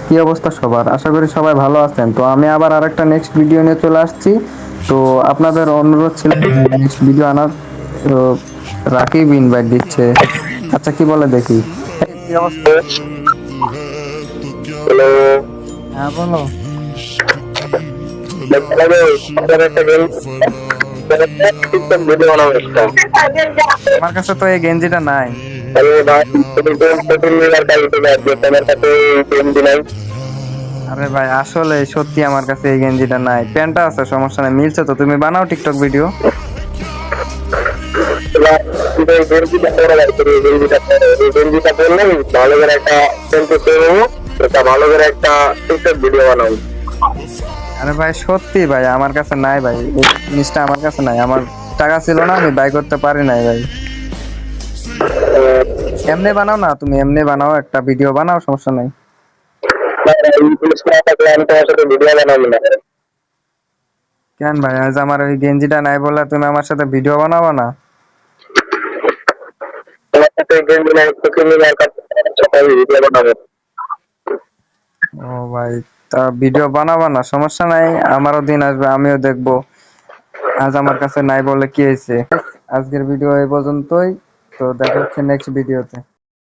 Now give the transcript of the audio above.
কি অবস্থা সবার? আশা করি সবাই ভালো আছেন। তো আমি আবার আরেকটা নেক্সট ভিডিও নিয়ে চলে আসছি। তো আপনাদের অনুরোধ ছিল নেক্সট ভিডিও আনার। তো রাকিব ইনভাইট দিচ্ছে। আচ্ছা কি বলে দেখি। কি অবস্থা? হ্যালো। হ্যাঁ বলো। টিকটক ভিডিও বানাবো একটা। আমার কাছে তো এই গেঞ্জিটা নাই। আরে ভাই, তুমি কোন সোশ্যাল মিডিয়ার কাজে তুমি আসবে? তোমার কাছে এই গেঞ্জি নাই? আরে ভাই আসলে সত্যি আমার কাছে এই গেঞ্জিটা নাই। প্যান্টটা আছে, সমস্যা নাই, মিলছে তো। তুমি বানাও টিকটক ভিডিও। এবার তুমি এই গেঞ্জিটা পরে বার করো, এই গেঞ্জিটা পরে। এই গেঞ্জিটা পরলে ভালো করে একটা সেলফি তুলে নেবো, একটা ভালো করে একটা টিকটক ভিডিও বানাবো। আরে ভাই সত্যি ভাই আমার কাছে নাই ভাই, এই জিনিসটা আমার কাছে নাই। আমার টাকা ছিল না, আমি বাই করতে পারি নাই ভাই। এমনি বানাও না, তুমি এমনি বানাও, একটা ভিডিও বানাও, সমস্যা নাই। ইউজ করা থাকলে আমি তোমার সাথে ভিডিও বানাবো না। কেন ভাই, আজ আমার ওই গেঞ্জিটা নাই বলে তুমি আমার সাথে ভিডিও বানাবো না? তোমার সাথে এই গেঞ্জি নাই, সোশ্যাল মিডিয়ার কাছে সবাই ভিডিও বানাবো। ও ভাই, তা ভিডিও বানাবো না, সমস্যা নাই। আমারও দিন আসবে, আমিও দেখবো। আজ আমার কাছে নাই বলে কি হয়েছে। আজকের ভিডিও এই পর্যন্তই। তো দেখা হচ্ছে নেক্সট ভিডিওতে।